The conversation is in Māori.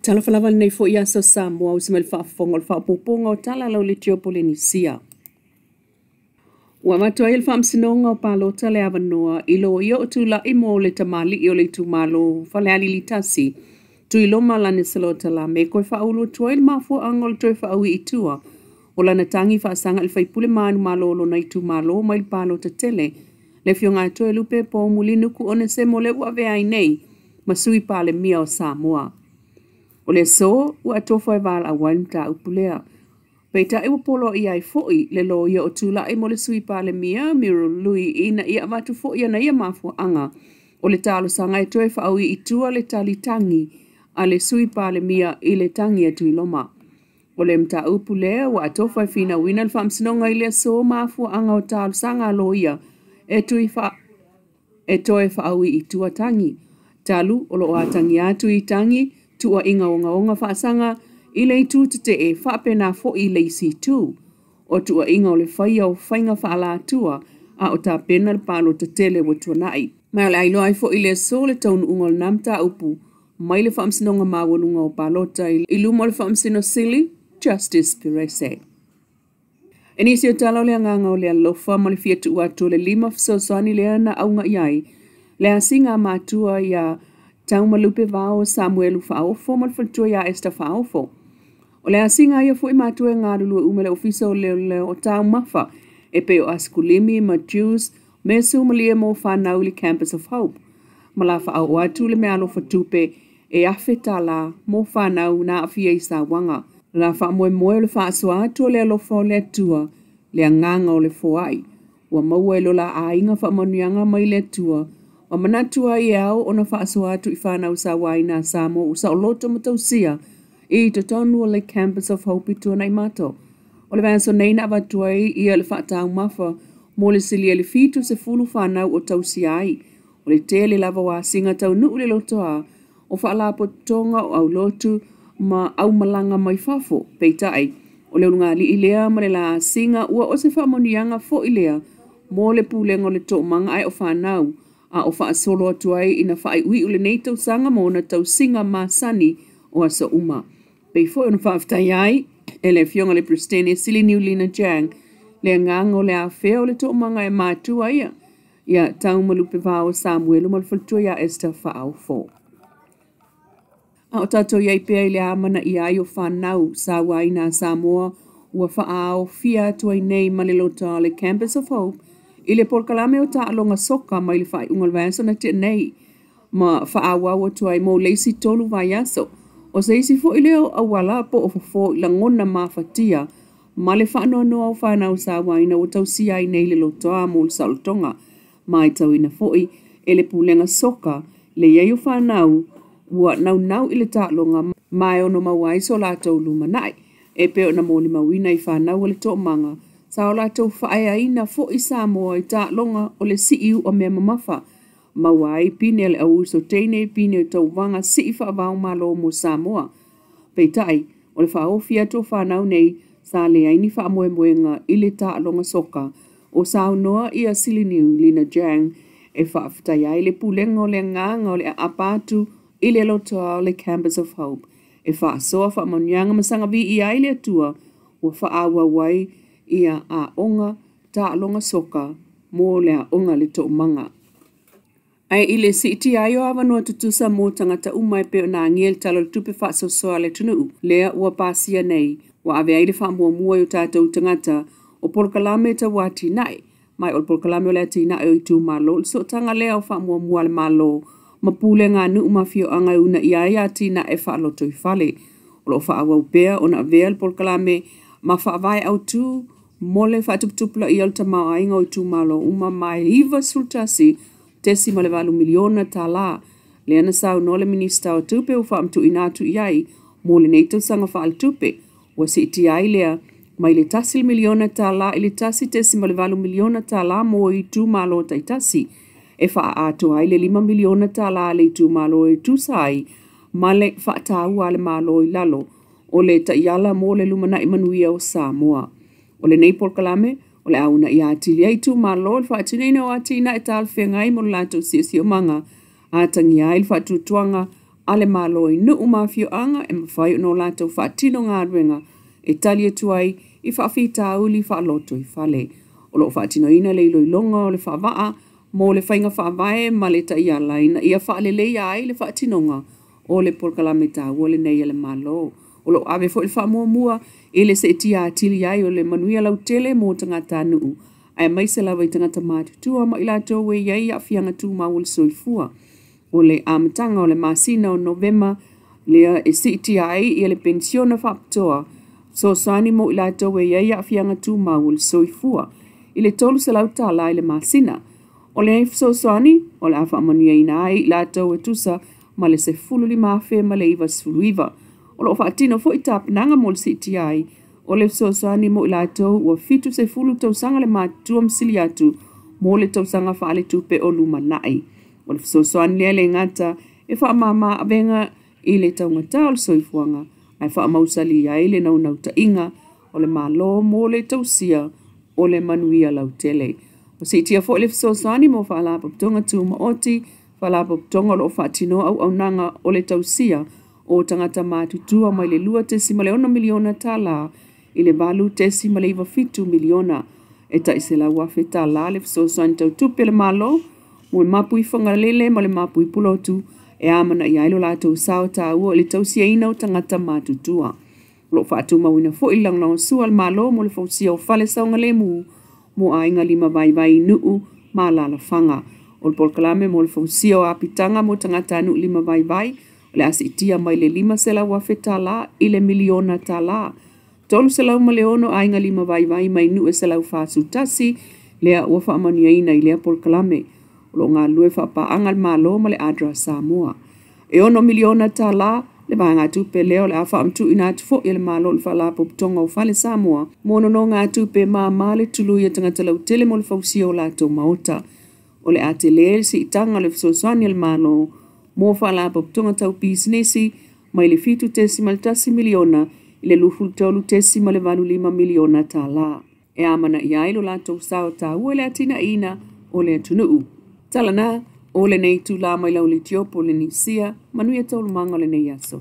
Tala falava nei fo ia sa Samoa o simel whaafonga o whaapoponga o tala lau le tio Polynesia. Ua matua il whaamsinonga o palota le avanoa ilo ia o tula imo le tamali i o le tumalo whale ali li tasi. Tu ilo malane salota la me koe whaulu tua il mafua angol toi whaaui i tua. O lana tangi whaasanga il whaipule manu malolo na i tumalo ma il palota tele. Le fionga toi lupe po mulinu ku one se mo le ua vea nei masui pale mia o Samoa. O le so, ua tofa e wala awan ta upulea. Peita e wapolo i ai foi, le lo ia o tula e mo le sui pale mia, miro lui ina ia watu foi na ia mafu anga. O le talo sanga e toe whaaui i tua le tali tangi, a le sui pale mia i le tangi e tui loma. O le mta upulea, ua tofa e fina wina le whamsinonga i le so mafu anga o talo sanga lo ia, e toe whaaui i tua tangi. Talu, o lo a tangi atu i tangi, tua inga onga whaasanga i le tu te e whapena fo i le si tu. O tua inga o le whaia o whainga whaala tua a o ta pena le palo te tele wa tua nai. Mai le ailo ai fo i le so le taunu ungol namta upu mai le whamsinonga mawalunga o palota i lumo le whamsino sili Justice Pirese. E nisi o tala o le anganga o le alofa ma le fiatu atu le lima fisosani le ana aunga iai le asinga matua ia tau malupe vao Samuelu Faofo mal fatua ya esta Faofo. O le asinga ia fo i matua ngā rulu umele ofisa o le o tau mafa e pe o askulimi ma Jews me sumalia mo whanau li Campus of Hope. Malafa au atu le mealo fatupe e afeta la mo whanau na afia i sa wanga. La wha moe le whaasua atu le alofa o le atua le anganga o le foai. Ua maua elo la ainga wha manuanga mai le atua o manatua i au o na whaasua atu i whanau sa waina Samo usa o loto matausia i to tonu o le Campus of Hope i tua nai mato. O le vanso nei na avatua i le whaatau mafa mo le silia le fitu se fulu whanau o tausia ai. O le tele lava wa singa tau nuu le loto a o whaalapo tonga o au lotu ma au malanga mai fafo peitai. O le unga li ilea ma le la singa ua o se whamonianga fo ilea mo le pulengo le to manga ai o whanau. A o wha solo atu ai ina whaai ui ule nei tau sanga mo na tau singa masani o asa uma. Pei fo ina whaaftai ai, e le fionga le pristene sili niu lina jang, le ngango le a feo le to manga e mātua ia, ia tau malupe vao Samuelu malfaltua ia esta whaau fo. A o tato iai pea i le amana i ai o whanau sa waina Samoa, ua whaau fia tuai nei malilota le Campus of Hope, i le polkalame o taalonga soka mai le whai ungal vanso na te nei. Ma whaawawa tuai mo leisi tolu vai aso. O se isi fo i leo awala po o fofo i la ngona mawhatia. Ma le whaanoa noa o whanau sa waina o tausi ai nei le lotoa mo le saltonga. Mai tau ina foi e le pulenga soka le iei o whanau ua nau i le taalonga mai ono mawai so la tau lumanai. E peo na mo le mawina i whanau o le to manga. Sa o lātou whaea ina fo i Samoa i tā longa o le si'iu o mea mamafa. Mawai pine le au so teine pine o tau wanga si'i whaavau malo mo Samoa. Peitai, o le whaofia tō whanau nei, sa le aini whaamoe moenga i le tā longa soka. O sao noa i a siliniu lina jang e whaaftai ai le pulengo le nganga o le apatu i le lotoa o le Campus of Hope. E whaasoa whaamonianga masanga vi i ai le atua o whaawa wai ia a onga ta longa soka mo le a onga le to manga. Ai ile si iti ayo ava no tutusa mo tangata umai pe na ngiel talo tupe fa so so le tunu le ua pasia nei wa ave ai le fa mo mo yo tata tangata o polkalame ta wati nai mai o polkalame le tina o tu malo so tanga le o fa mo mo al malo mapule nga nu mafio anga una ia ya tina e fa lo to fale o lo fa awa pe ona vel polkalame ma fa vai au tu mole fatuptupla i alta maa inga o tu malo uma mai iwa sultasi tesi male valu miliona ta la le ana sao no le minista o tupe o whaamtu inatu iai mole neito sanga wha al tupe wa si iti ai lea mai le tasi miliona ta la ili tasi tesi male valu miliona ta la mo i tu malo ta itasi e wha atu ai le 5 miliona ta la le tu malo i tu sai male wha tau ale malo i lalo o le ta iala mo le lumana imanuia o Samoa. O le nei polkalame, o le auna i atili ai tu malo, le whaatunina o atina e tal whengai mo lato si o manga, atangi ai le whaatutuanga ale malo i nuu mafio anga e mawhai no lātou whaatino ngā ruenga e tali atu ai i whaafita uli whaaloto i whale. O lo whaatino ina le ilo i longa o le whaavaa mo le whainga whaavae ma le ta ia laina ia whaalele ia ai le whaatinonga o le polkalame tā ua le nei le malo. O lo ave fo il whaamua mua e le se tia atili ai o le manuia lau tele mo tangata nuu. Ai mai se lawa i tangata mātutua ma ila tō we iai a whianga tū maul soifua. O le amatanga o le masina o Novema lea e CTI i le pensiona whaptoa. So sani mo ila tō we iai a whianga tū maul soifua. I le tolu se lau tāla i le masina. O le so sani o le awha manuia ina ai ila tō e tusa ma le se fulu li mawhe ma le iwa sfulu iwa. O lo whaatino fo i tāpinanga mo le CTI o le sosoani mo ila tau ua fitu se fulu tausanga le mātua msili atu mo le tausanga whaale tupe o luma nai. O le sosoani lea le ngata e wha mama avenga i le taunga tau le soifuanga ai wha mausali ia i le nau nau ta inga o le malo mo le tausia o le manuia lau tele. O si tia fo le sosoani mo wha ala paputonga tu maoti, wha ala paputonga lo whaatino au nanga o le tausia o tangata mātutua mai le lua te simaleona miliona tala i le balu tesi ma le iwa fitu miliona e ta ise la wafe ta la le fisosoani tau tupe le malo mo le mapui whangalele ma le mapui pulotu e amana i ailo la tau sao ta ua le tau sia ina o tangata mātutua. Lo whaatu mawina fo i lang lang sua le malo mo le fausia o fale saunga le mu mo a inga lima vai vai nuu ma la la whanga. O le polkalame mo le fausia o apitanga mo tangata anu lima vai vai le asitia mai le lima sela wafe ta la i le miliona ta la. Tolu se lau maleono ainga lima vai mai nu e se lau whāsu tasi lea ua whaamania ina i lea polkalame. Lo ngā lue whapaanga le malo ma le Adra Samoa. E ono miliona tā la le vai ngā tupe leo le a whaamtu ina atu fo i le malo le whala poputonga o whale Samoa. Mono no ngā tupe maa le tulu i tangata lau tele mo le fausia o lato maota. O le ate lea si itanga le fisosoani le malo mo whala poputonga tau pisnesi mai le fitu tesi maltasi miliona i le lufu tolu tesi ma le valu 5 miliona tā la. E amana i ailo la tau sao tā ua le atina ina o le atunuu. Talana o le nei tu la mai lau li tiopo le nisia, manuia tau lumanga le nei aso.